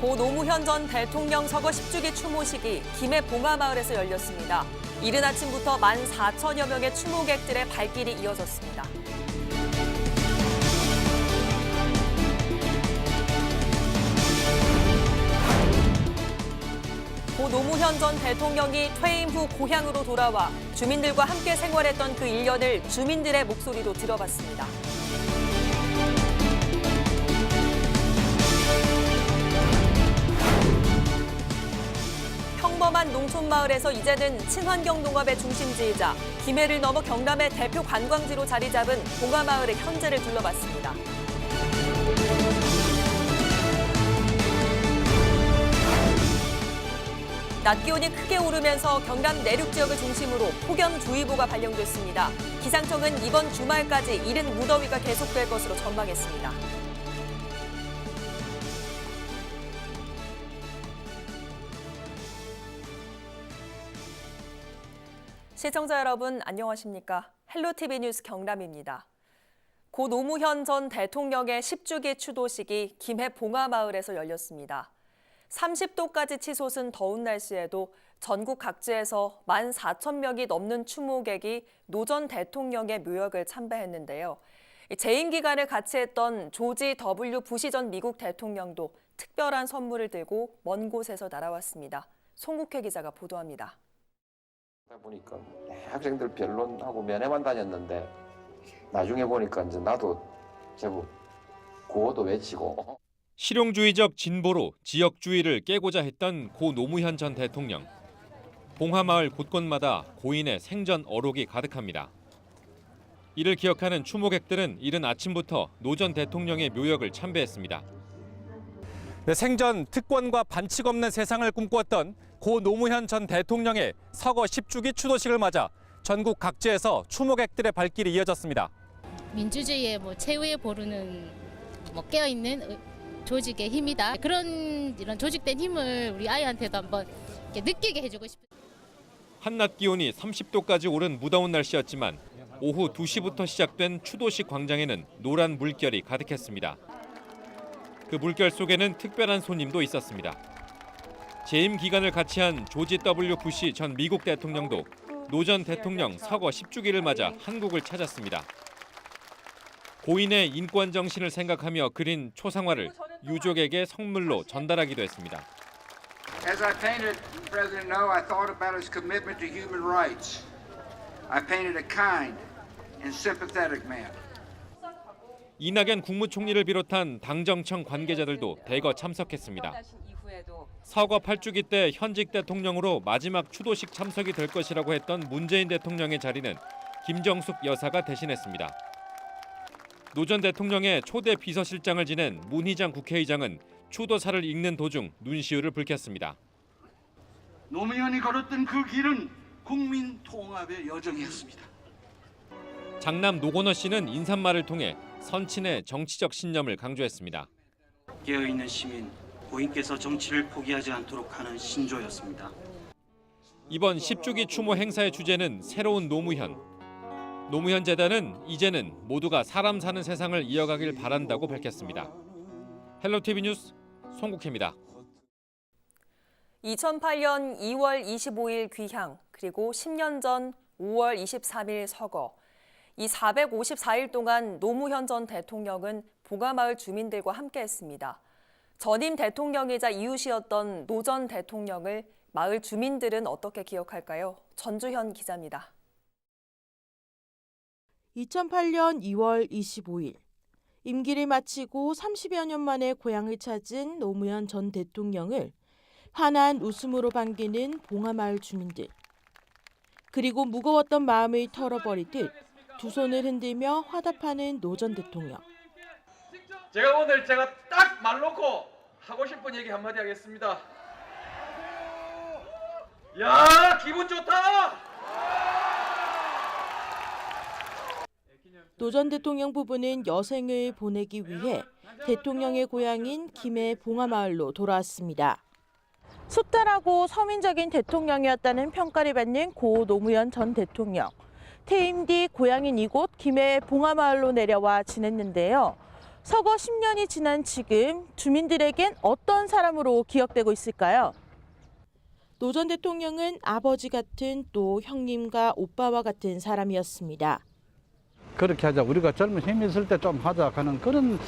고 노무현 전 대통령 서거 10주기 추모식이 김해 봉화마을에서 열렸습니다. 이른 아침부터 14,000여 명의 추모객들의 발길이 이어졌습니다. 고 노무현 전 대통령이 퇴임 후 고향으로 돌아와 주민들과 함께 생활했던 그 1년을 주민들의 목소리로 들어봤습니다. 평범한 농촌마을에서 이제는 친환경 농업의 중심지이자 김해를 넘어 경남의 대표 관광지로 자리 잡은 봉화마을의 현재를 둘러봤습니다. 낮 기온이 크게 오르면서 경남 내륙 지역을 중심으로 폭염주의보가 발령됐습니다. 기상청은 이번 주말까지 이른 무더위가 계속될 것으로 전망했습니다. 시청자 여러분 안녕하십니까? 헬로티비 뉴스 경남입니다. 고 노무현 전 대통령의 10주기 추도식이 김해 봉화마을에서 열렸습니다. 30도까지 치솟은 더운 날씨에도 전국 각지에서 14,000명이 넘는 추모객이 노 전 대통령의 묘역을 참배했는데요. 재임 기간을 같이 했던 조지 W. 부시 전 미국 대통령도 특별한 선물을 들고 먼 곳에서 날아왔습니다. 송국회 기자가 보도합니다. 보니까 학생들 변론하고 면회만 다녔는데 나중에 보니까 이제 나도 제법 구호도 외치고 실용주의적 진보로 지역주의를 깨고자 했던 고 노무현 전 대통령. 봉화마을 곳곳마다 고인의 생전 어록이 가득합니다. 이를 기억하는 추모객들은 이른 아침부터 노 전 대통령의 묘역을 참배했습니다. 생전 특권과 반칙 없는 세상을 꿈꾸었던 고 노무현 전 대통령의 서거 10주기 추도식을 맞아 전국 각지에서 추모객들의 발길이 이어졌습니다. 민주주의의 최후에 보루는 깨어있는 조직의 힘이다. 이런 조직된 힘을 우리 아이한테도 한번 이렇게 느끼게 해주고 싶어요. 한낮 기온이 30도까지 오른 무더운 날씨였지만 오후 2시부터 시작된 추도식 광장에는 노란 물결이 가득했습니다. 그 물결 속에는 특별한 손님도 있었습니다. 재임 기간을 같이 한 조지 W. 부시 전 미국 대통령도 노 전 대통령 서거 10주기를 맞아 한국을 찾았습니다. 고인의 인권 정신을 생각하며 그린 초상화를 유족에게 선물로 전달하기도 했습니다. As I painted President No, I thought about his commitment to human rights. I painted a kind and sympathetic man. 이낙연 국무총리를 비롯한 당정청 관계자들도 대거 참석했습니다. 서거 8주기 때 현직 대통령으로 마지막 추도식 참석이 될 것이라고 했던 문재인 대통령의 자리는 김정숙 여사가 대신했습니다. 노 전 대통령의 초대 비서실장을 지낸 문희장 국회의장은 추도사를 읽는 도중 눈시울을 붉혔습니다. 노무현이 걸었던 그 길은 국민 통합의 여정이었습니다. 장남 노건호 씨는 인사말을 통해 선친의 정치적 신념을 강조했습니다. 깨어있는 시민, 고인께서 정치를 포기하지 않도록 하는 신조였습니다. 이번 10주기 추모 행사의 주제는 새로운 노무현. 노무현 재단은 이제는 모두가 사람 사는 세상을 이어가길 바란다고 밝혔습니다. 헬로티비 뉴스 송국혜입니다. 2008년 2월 25일 귀향, 그리고 10년 전 5월 23일 서거. 이 454일 동안 노무현 전 대통령은 봉화마을 주민들과 함께했습니다. 전임 대통령이자 이웃이었던 노 전 대통령을 마을 주민들은 어떻게 기억할까요? 전주현 기자입니다. 2008년 2월 25일, 임기를 마치고 30여 년 만에 고향을 찾은 노무현 전 대통령을 환한 웃음으로 반기는 봉화마을 주민들. 그리고 무거웠던 마음을 털어버리듯 두 손을 흔들며 화답하는 노 전 대통령. 제가 오늘 딱 말 놓고 하고 싶은 얘기 한마디 하겠습니다. 야, 기분 좋다! 노 전 대통령 부부는 여생을 보내기 위해 대통령의 고향인 김해 봉화마을로 돌아왔습니다. 숫달하고 서민적인 대통령이었다는 평가를 받는 고 노무현 전 대통령. 퇴임 뒤 고향인 이곳 김해 봉화마을로 내려와 지냈는데요. 서거 10년이 지난 지금 주민들에겐 어떤 사람으로 기억되고 있을까요? 노 전 대통령은 아버지 같은 또 형님과 오빠와 같은 사람이었습니다. 그렇게 하자. 우리가 젊은 힘이 있을 때 좀 하자 하는 그런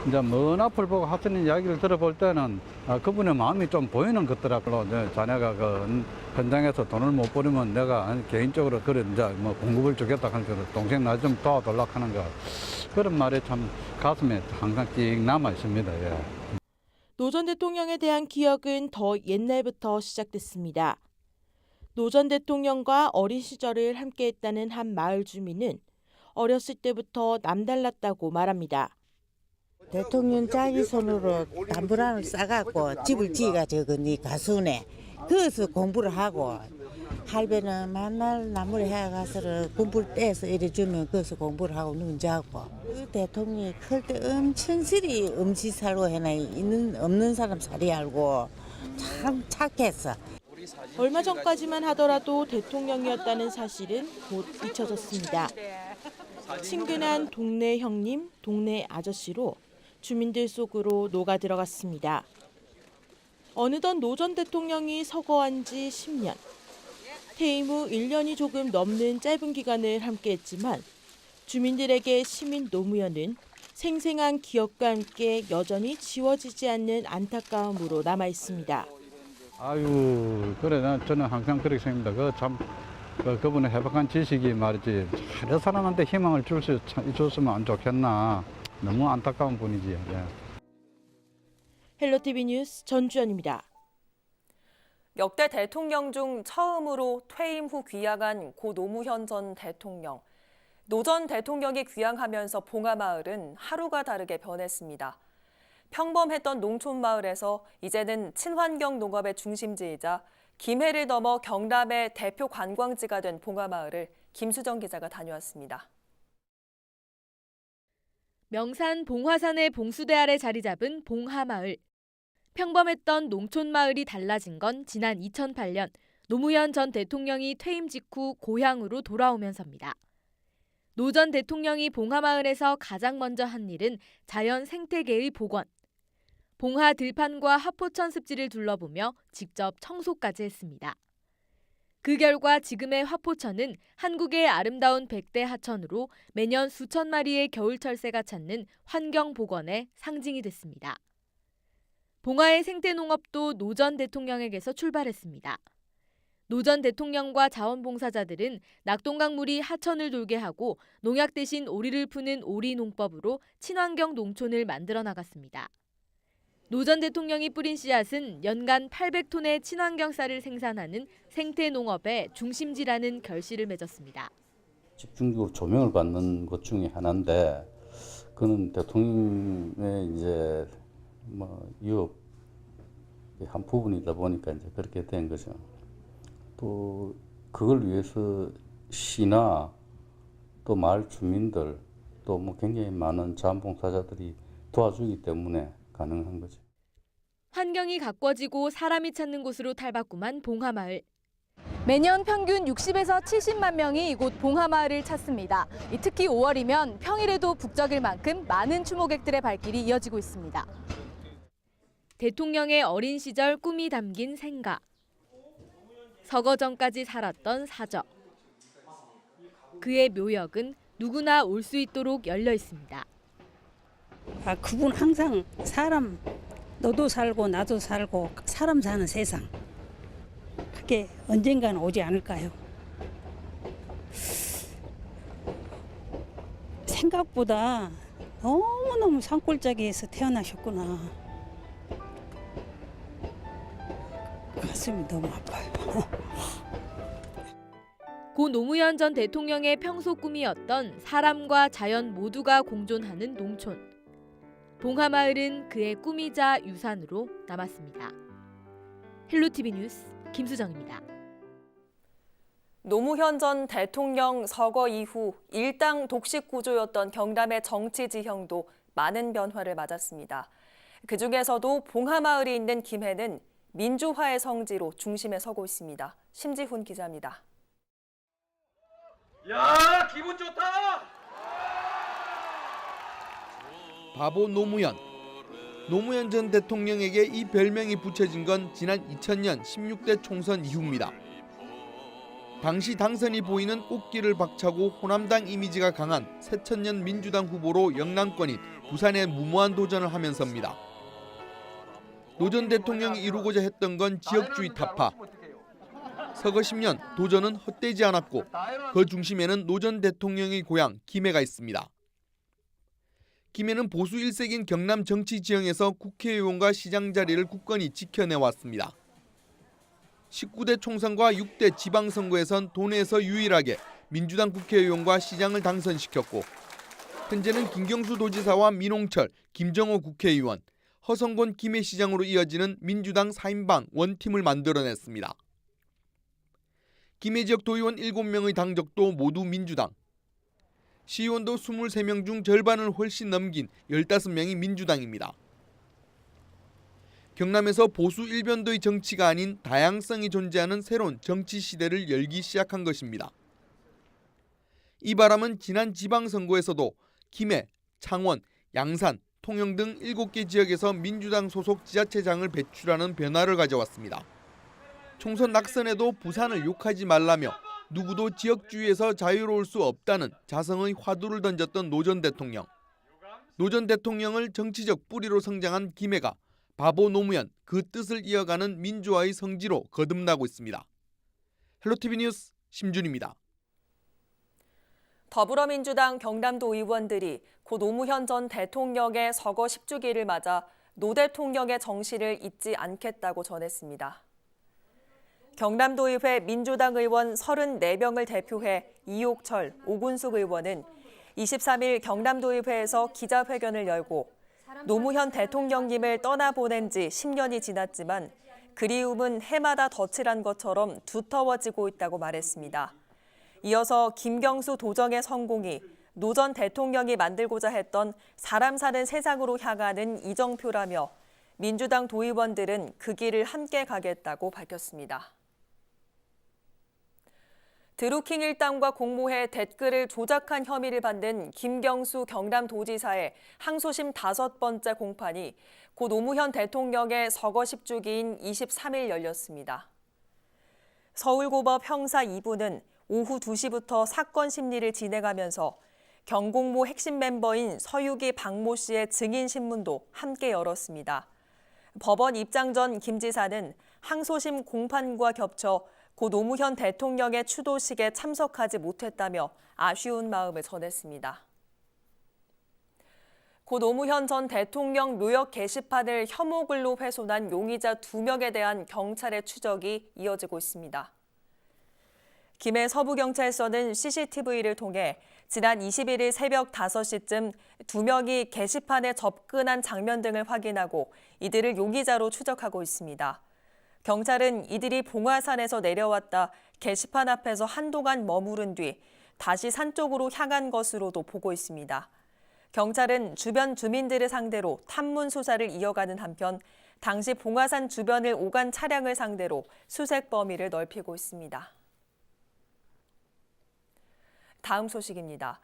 이제 먼 앞을 보고 하시는 이야기를 들어볼 때는 그분의 마음이 좀 보이는 것더라고요. 자네가 그 현장에서 돈을 못 벌이면 내가 개인적으로 그래 이제 뭐 공급을 주겠다 하는 거 동생 나 좀 도와달라 하는 거 그런 말이 참 가슴에 항상 찡 남아 있습니다. 예. 노 전 대통령에 대한 기억은 더 옛날부터 시작됐습니다. 노 전 대통령과 어린 시절을 함께했다는 한 마을 주민은 어렸을 때부터 남달랐다고 말합니다. 대통령 자기 손으로 담보란을 싸갖고 집을 지어가지고 네 가수네 거기서 공부를 하고 할배는 만날 나무를 해가서 공부를 떼서 이래 주면 거기서 공부를 하고 눈자고 그 대통령이 클 때 엄청 스리 음식 살고 해나 있는 없는 사람 살이 알고 참 착했어. 얼마 전까지만 하더라도 대통령이었다는 사실은 곧 잊혀졌습니다. 친근한 동네 형님, 동네 아저씨로 주민들 속으로 녹아 들어갔습니다. 어느덧 노 전 대통령이 서거한 지 10년. 퇴임 후 1년이 조금 넘는 짧은 기간을 함께했지만 주민들에게 시민 노무현은 생생한 기억과 함께 여전히 지워지지 않는 안타까움으로 남아 있습니다. 아유, 그래 저는 항상 그렇게 생각합니다. 그분의 해박한 지식이 말이지 여러 사람한테 희망을 줬으면 안 좋겠나. 너무 안타까운 분이지. 예. 헬로티비 뉴스 전주연입니다. 역대 대통령 중 처음으로 퇴임 후 귀향한 고 노무현 전 대통령. 노 전 대통령이 귀향하면서 봉하마을은 하루가 다르게 변했습니다. 평범했던 농촌 마을에서 이제는 친환경 농업의 중심지이자 김해를 넘어 경남의 대표 관광지가 된 봉하마을을 김수정 기자가 다녀왔습니다. 명산 봉화산의 봉수대 아래 자리 잡은 봉하마을. 평범했던 농촌 마을이 달라진 건 지난 2008년 노무현 전 대통령이 퇴임 직후 고향으로 돌아오면서입니다. 노 전 대통령이 봉하마을에서 가장 먼저 한 일은 자연 생태계의 복원. 봉하 들판과 하포천 습지를 둘러보며 직접 청소까지 했습니다. 그 결과 지금의 화포천은 한국의 아름다운 백대 하천으로 매년 수천 마리의 겨울철새가 찾는 환경 복원의 상징이 됐습니다. 봉하의 생태농업도 노 전 대통령에게서 출발했습니다. 노 전 대통령과 자원봉사자들은 낙동강물이 하천을 돌게 하고 농약 대신 오리를 푸는 오리 농법으로 친환경 농촌을 만들어 나갔습니다. 노 전 대통령이 뿌린 씨앗은 연간 800톤의 친환경 쌀을 생산하는 생태농업의 중심지라는 결실을 맺었습니다. 집중적으로 조명을 받는 것 중에 하나인데 그는 대통령의 이제 유업의 한 부분이다 보니까 이제 그렇게 된 거죠. 또 그걸 위해서 시나 또 마을 주민들 또 굉장히 많은 자원봉사자들이 도와주기 때문에 가능한 거죠. 환경이 가꿔지고 사람이 찾는 곳으로 탈바꿈한 봉하마을. 매년 평균 60에서 70만 명이 이곳 봉하마을을 찾습니다. 특히 5월이면 평일에도 북적일 만큼 많은 추모객들의 발길이 이어지고 있습니다. 대통령의 어린 시절 꿈이 담긴 생가. 서거 전까지 살았던 사적. 그의 묘역은 누구나 올 수 있도록 열려 있습니다. 그분 항상 사람, 너도 살고 나도 살고 사람 사는 세상. 그게 언젠가는 오지 않을까요? 생각보다 너무너무 산골짜기에서 태어나셨구나. 가슴이 너무 아파요. 고 노무현 전 대통령의 평소 꿈이었던 사람과 자연 모두가 공존하는 농촌. 봉하마을은 그의 꿈이자 유산으로 남았습니다. 헬로티비 뉴스 김수정입니다. 노무현 전 대통령 서거 이후 일당 독식 구조였던 경남의 정치 지형도 많은 변화를 맞았습니다. 그중에서도 봉하마을이 있는 김해는 민주화의 성지로 중심에 서고 있습니다. 심지훈 기자입니다. 야, 기분 좋다! 바보 노무현. 노무현 전 대통령에게 이 별명이 붙여진 건 지난 2000년 16대 총선 이후입니다. 당시 당선이 보이는 꽃길을 박차고 호남당 이미지가 강한 새천년 민주당 후보로 영남권인 부산에 무모한 도전을 하면서입니다. 노 전 대통령이 이루고자 했던 건 지역주의 타파. 서거 10년 도전은 헛되지 않았고 그 중심에는 노 전 대통령의 고향 김해가 있습니다. 김해는 보수 1색인 경남 정치 지형에서 국회의원과 시장 자리를 굳건히 지켜내왔습니다. 19대 총선과 6대 지방선거에선 도내에서 유일하게 민주당 국회의원과 시장을 당선시켰고 현재는 김경수 도지사와 민홍철, 김정호 국회의원, 허성곤 김해시장으로 이어지는 민주당 4인방 원팀을 만들어냈습니다. 김해 지역 도의원 7명의 당적도 모두 민주당. 시의원도 23명 중 절반을 훨씬 넘긴 15명이 민주당입니다. 경남에서 보수 일변도의 정치가 아닌 다양성이 존재하는 새로운 정치 시대를 열기 시작한 것입니다. 이 바람은 지난 지방선거에서도 김해, 창원, 양산, 통영 등 7개 지역에서 민주당 소속 지자체장을 배출하는 변화를 가져왔습니다. 총선 낙선에도 부산을 욕하지 말라며 누구도 지역주의에서 자유로울 수 없다는 자성의 화두를 던졌던 노 전 대통령. 노 전 대통령을 정치적 뿌리로 성장한 김해가 바보 노무현 그 뜻을 이어가는 민주화의 성지로 거듭나고 있습니다. 헬로티비 뉴스 심준입니다. 더불어민주당 경남도 의원들이 고 노무현 전 대통령의 서거 10주기를 맞아 노 대통령의 정신을 잊지 않겠다고 전했습니다. 경남도의회 민주당 의원 34명을 대표해 이옥철, 오군숙 의원은 23일 경남도의회에서 기자회견을 열고 노무현 대통령님을 떠나보낸 지 10년이 지났지만 그리움은 해마다 덧칠한 것처럼 두터워지고 있다고 말했습니다. 이어서 김경수 도정의 성공이 노 전 대통령이 만들고자 했던 사람 사는 세상으로 향하는 이정표라며 민주당 도의원들은 그 길을 함께 가겠다고 밝혔습니다. 드루킹 일당과 공모해 댓글을 조작한 혐의를 받는 김경수 경남도지사의 항소심 5번째 공판이 고 노무현 대통령의 서거 10주기인 23일 열렸습니다. 서울고법 형사 2부는 오후 2시부터 사건 심리를 진행하면서 경공모 핵심 멤버인 서유기 박모 씨의 증인 신문도 함께 열었습니다. 법원 입장 전 김 지사는 항소심 공판과 겹쳐 고 노무현 대통령의 추도식에 참석하지 못했다며 아쉬운 마음을 전했습니다. 고 노무현 전 대통령 묘역 게시판을 혐오글로 훼손한 용의자 2명에 대한 경찰의 추적이 이어지고 있습니다. 김해 서부경찰서는 CCTV를 통해 지난 21일 새벽 5시쯤 2명이 게시판에 접근한 장면 등을 확인하고 이들을 용의자로 추적하고 있습니다. 경찰은 이들이 봉화산에서 내려왔다 게시판 앞에서 한동안 머무른 뒤 다시 산 쪽으로 향한 것으로도 보고 있습니다. 경찰은 주변 주민들을 상대로 탐문 수사를 이어가는 한편 당시 봉화산 주변을 오간 차량을 상대로 수색 범위를 넓히고 있습니다. 다음 소식입니다.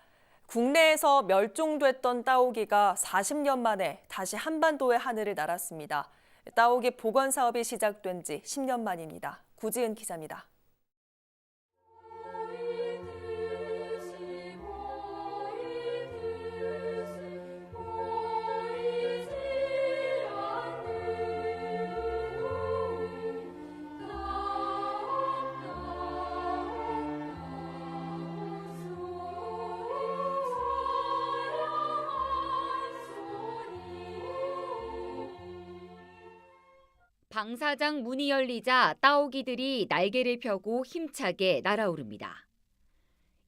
국내에서 멸종됐던 따오기가 40년 만에 다시 한반도의 하늘을 날았습니다. 따오기 복원 사업이 시작된 지 10년 만입니다. 구지은 기자입니다. 방사장 문이 열리자 따오기들이 날개를 펴고 힘차게 날아오릅니다.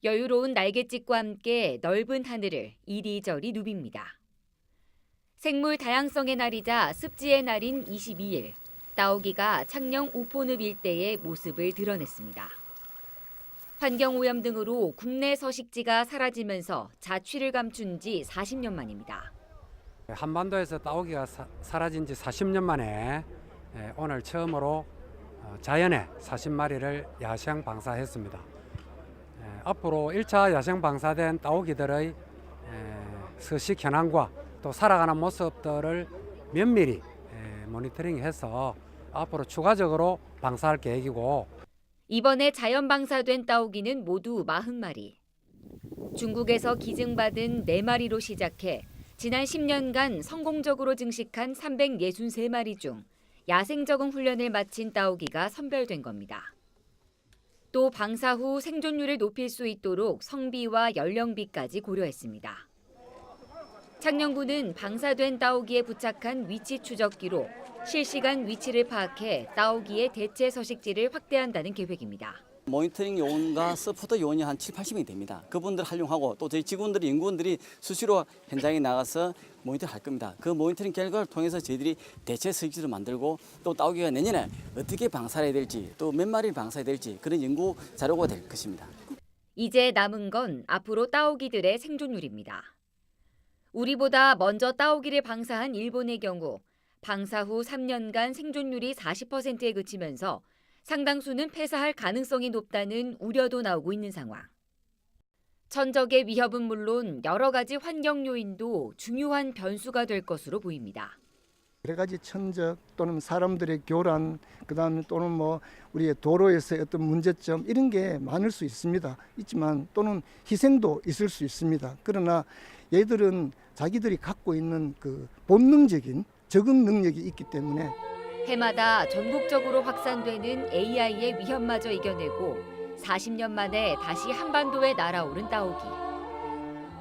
여유로운 날갯짓과 함께 넓은 하늘을 이리저리 누빕니다. 생물 다양성의 날이자 습지의 날인 22일, 따오기가 창녕 우포늪 일대의 모습을 드러냈습니다. 환경오염 등으로 국내 서식지가 사라지면서 자취를 감춘 지 40년 만입니다. 한반도에서 따오기가 사라진 지 40년 만에 오늘 처음으로 자연에 40마리를 야생 방사했습니다. 앞으로 1차 야생 방사된 따오기들의 서식 현황과 또 살아가는 모습들을 면밀히 모니터링해서 앞으로 추가적으로 방사할 계획이고 이번에 자연 방사된 따오기는 모두 40마리. 중국에서 기증받은 4마리로 시작해 지난 10년간 성공적으로 증식한 363마리 중 야생 적응 훈련을 마친 따오기가 선별된 겁니다. 또 방사 후 생존율을 높일 수 있도록 성비와 연령비까지 고려했습니다. 창녕군은 방사된 따오기에 부착한 위치 추적기로 실시간 위치를 파악해 따오기의 대체 서식지를 확대한다는 계획입니다. 모니터링 요원과 서포터 요원이 한 7, 80명이 됩니다. 그분들 활용하고 또 저희 직원들이 연구원들이 수시로 현장에 나가서 모니터링 할 겁니다. 그 모니터링 결과를 통해서 저희들이 대체 서식지를 만들고 또 따오기가 내년에 어떻게 방사해야 될지 또 몇 마리를 방사해야 될지 그런 연구 자료가 될 것입니다. 이제 남은 건 앞으로 따오기들의 생존율입니다. 우리보다 먼저 따오기를 방사한 일본의 경우 방사 후 3년간 생존율이 40%에 그치면서 상당수는 폐사할 가능성이 높다는 우려도 나오고 있는 상황. 천적의 위협은 물론 여러 가지 환경 요인도 중요한 변수가 될 것으로 보입니다. 여러 가지 천적 또는 사람들의 교란, 그다음에 또는 뭐 우리의 도로에서의 어떤 문제점 이런 게 많을 수 있습니다. 있지만 또는 희생도 있을 수 있습니다. 그러나 얘들은 자기들이 갖고 있는 그 본능적인 적응 능력이 있기 때문에 해마다 전국적으로 확산되는 AI의 위협마저 이겨내고 40년 만에 다시 한반도에 날아오른 따오기.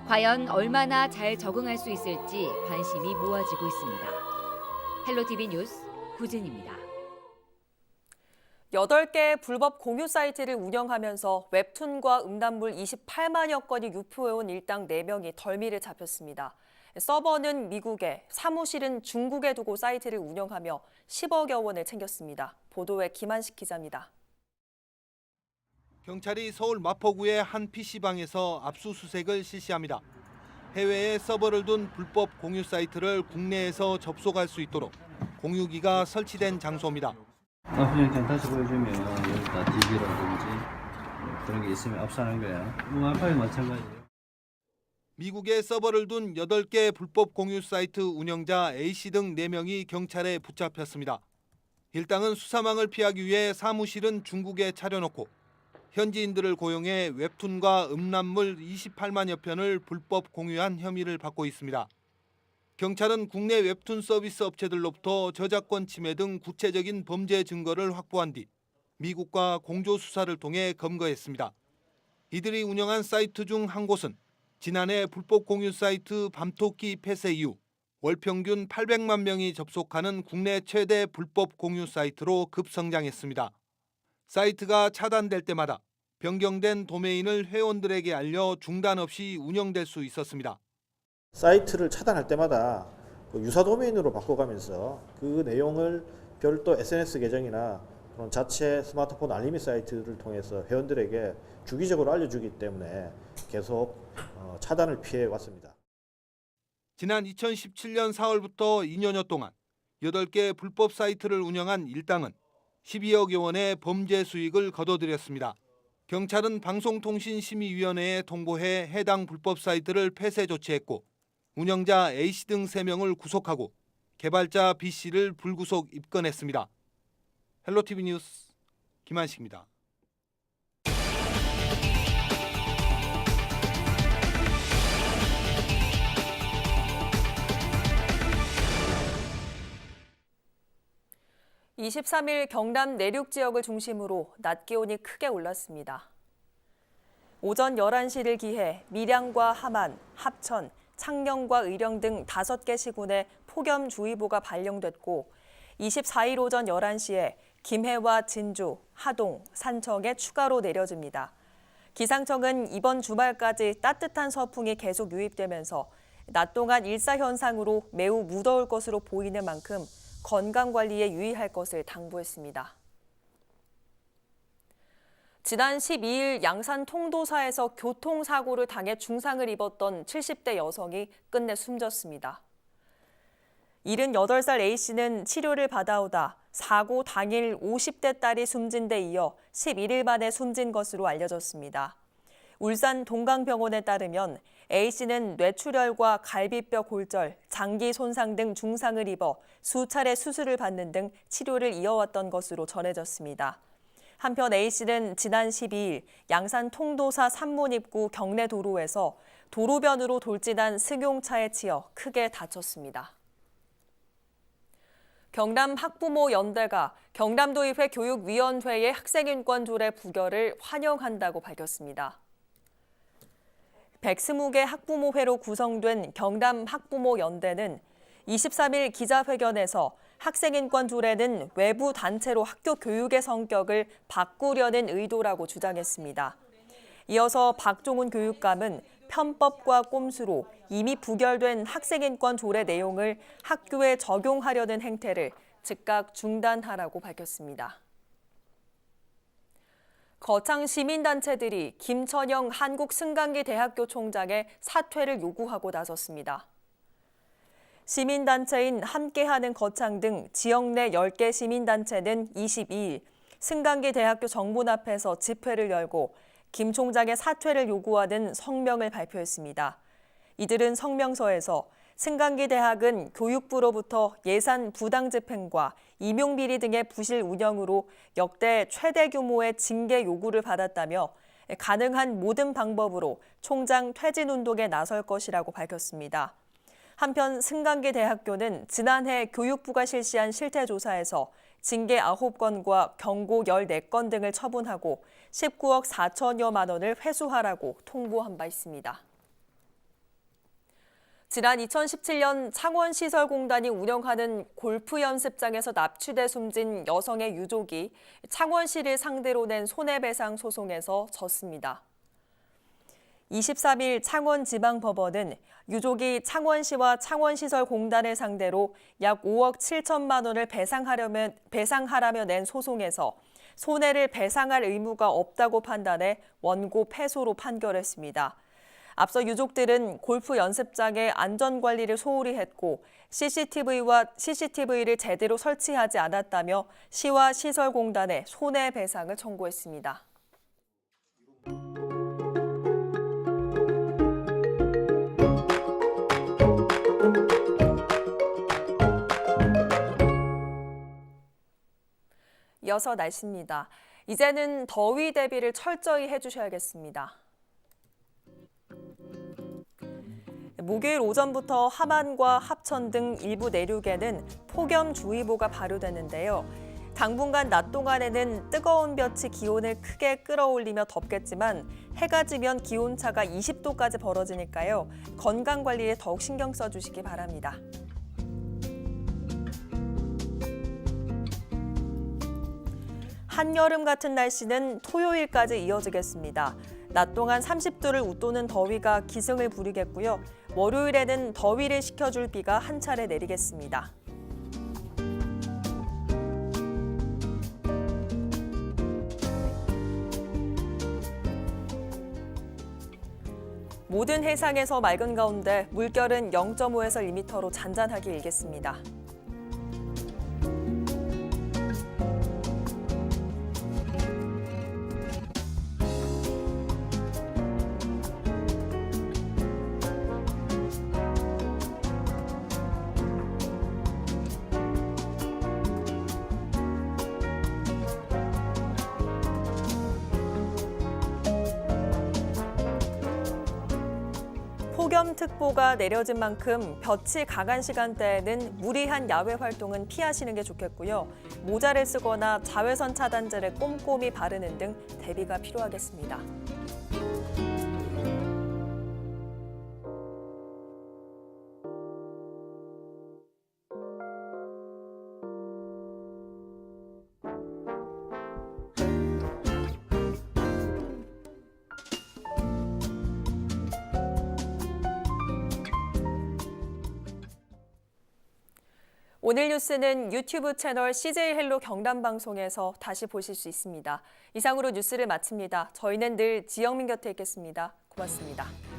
과연 얼마나 잘 적응할 수 있을지 관심이 모아지고 있습니다. 헬로티비 뉴스 구진입니다. 8개의 불법 공유 사이트를 운영하면서 웹툰과 음란물 28만여 건이 유포해온 일당 4명이 덜미를 잡혔습니다. 서버는 미국에, 사무실은 중국에 두고 사이트를 운영하며 10억여 원을 챙겼습니다. 보도에 김한식 기자입니다. 경찰이 서울 마포구의 한 PC방에서 압수수색을 실시합니다. 해외에 서버를 둔 불법 공유 사이트를 국내에서 접속할 수 있도록 공유기가 설치된 장소입니다. 그냥 다시 보여주면 여기다 DB라든지 그런 게 있으면 압수하는 거예요. 와이파이 마찬가지예요. 미국에 서버를 둔 8개 불법 공유 사이트 운영자 A씨 등 4명이 경찰에 붙잡혔습니다. 일당은 수사망을 피하기 위해 사무실은 중국에 차려놓고 현지인들을 고용해 웹툰과 음란물 28만여 편을 불법 공유한 혐의를 받고 있습니다. 경찰은 국내 웹툰 서비스 업체들로부터 저작권 침해 등 구체적인 범죄 증거를 확보한 뒤 미국과 공조 수사를 통해 검거했습니다. 이들이 운영한 사이트 중 한 곳은 지난해 불법 공유 사이트 밤토끼 폐쇄 이후 월 평균 800만 명이 접속하는 국내 최대 불법 공유 사이트로 급성장했습니다. 사이트가 차단될 때마다 변경된 도메인을 회원들에게 알려 중단 없이 운영될 수 있었습니다. 사이트를 차단할 때마다 유사 도메인으로 바꿔가면서 그 내용을 별도 SNS 계정이나 그런 자체 스마트폰 알림이 사이트를 통해서 회원들에게 주기적으로 알려주기 때문에 계속 차단을 피해 왔습니다. 지난 2017년 4월부터 2년여 동안 8개 불법 사이트를 운영한 일당은 12억여 원의 범죄 수익을 거둬들였습니다. 경찰은 방송통신심의위원회에 통보해 해당 불법 사이트를 폐쇄 조치했고 운영자 A씨 등 3명을 구속하고 개발자 B씨를 불구속 입건했습니다. 헬로티비 뉴스 김한식입니다. (23일) 경남 내륙 지역을 중심으로 낮 기온이 크게 올랐습니다. 오전 11시를 기해 밀양과 함안, 합천, 창녕과 의령 등 5개 시군에 폭염주의보가 발령됐고 24일 오전 11시에 김해와 진주, 하동, 산청에 추가로 내려집니다. 기상청은 이번 주말까지 따뜻한 서풍이 계속 유입되면서 낮 동안 일사현상으로 매우 무더울 것으로 보이는 만큼 건강관리에 유의할 것을 당부했습니다. 지난 12일 양산 통도사에서 교통사고를 당해 중상을 입었던 70대 여성이 끝내 숨졌습니다. 78살 A씨는 치료를 받아오다 사고 당일 50대 딸이 숨진 데 이어 11일 만에 숨진 것으로 알려졌습니다. 울산 동강병원에 따르면 A씨는 뇌출혈과 갈비뼈 골절, 장기 손상 등 중상을 입어 수차례 수술을 받는 등 치료를 이어왔던 것으로 전해졌습니다. 한편 A씨는 지난 12일 양산 통도사 산문 입구 경내 도로에서 도로변으로 돌진한 승용차에 치여 크게 다쳤습니다. 경남 학부모 연대가 경남도의회 교육위원회의 학생인권 조례 부결을 환영한다고 밝혔습니다. 120개 학부모회로 구성된 경남 학부모 연대는 23일 기자회견에서 학생인권 조례는 외부 단체로 학교 교육의 성격을 바꾸려는 의도라고 주장했습니다. 이어서 박종훈 교육감은 편법과 꼼수로 이미 부결된 학생인권 조례 내용을 학교에 적용하려는 행태를 즉각 중단하라고 밝혔습니다. 거창 시민단체들이 김천영 한국승강기대학교 총장의 사퇴를 요구하고 나섰습니다. 시민단체인 함께하는 거창 등 지역 내 10개 시민단체는 22일 승강기대학교 정문 앞에서 집회를 열고 김 총장의 사퇴를 요구하는 성명을 발표했습니다. 이들은 성명서에서 승강기대학은 교육부로부터 예산 부당 집행과 임용비리 등의 부실 운영으로 역대 최대 규모의 징계 요구를 받았다며 가능한 모든 방법으로 총장 퇴진 운동에 나설 것이라고 밝혔습니다. 한편 승강기대학교는 지난해 교육부가 실시한 실태조사에서 징계 9건과 경고 14건 등을 처분하고 19억 4천여만 원을 회수하라고 통보한 바 있습니다. 지난 2017년 창원시설공단이 운영하는 골프 연습장에서 납치돼 숨진 여성의 유족이 창원시를 상대로 낸 손해배상 소송에서 졌습니다. 23일 창원지방법원은 유족이 창원시와 창원시설공단을 상대로 약 5억 7천만 원을 배상하라며 낸 소송에서 손해를 배상할 의무가 없다고 판단해 원고 패소로 판결했습니다. 앞서 유족들은 골프 연습장의 안전관리를 소홀히 했고 CCTV를 제대로 설치하지 않았다며 시와 시설공단에 손해배상을 청구했습니다. 이어서 날씨입니다. 이제는 더위 대비를 철저히 해주셔야겠습니다. 목요일 오전부터 함안과 합천 등 일부 내륙에는 폭염주의보가 발효되는데요. 당분간 낮 동안에는 뜨거운 볕이 기온을 크게 끌어올리며 덥겠지만 해가 지면 기온차가 20도까지 벌어지니까요. 건강관리에 더욱 신경 써주시기 바랍니다. 한여름 같은 날씨는 토요일까지 이어지겠습니다. 낮 동안 30도를 웃도는 더위가 기승을 부리겠고요. 월요일에는 더위를 식혀줄 비가 한 차례 내리겠습니다. 모든 해상에서 맑은 가운데 물결은 0.5에서 1m로 잔잔하게 일겠습니다. 폭염특보가 내려진 만큼 볕이 강한 시간대에는 무리한 야외 활동은 피하시는 게 좋겠고요. 모자를 쓰거나 자외선 차단제를 꼼꼼히 바르는 등 대비가 필요하겠습니다. 오늘 뉴스는 유튜브 채널 CJ 헬로 경남 방송에서 다시 보실 수 있습니다. 이상으로 뉴스를 마칩니다. 저희는 늘 지영민 곁에 있겠습니다. 고맙습니다.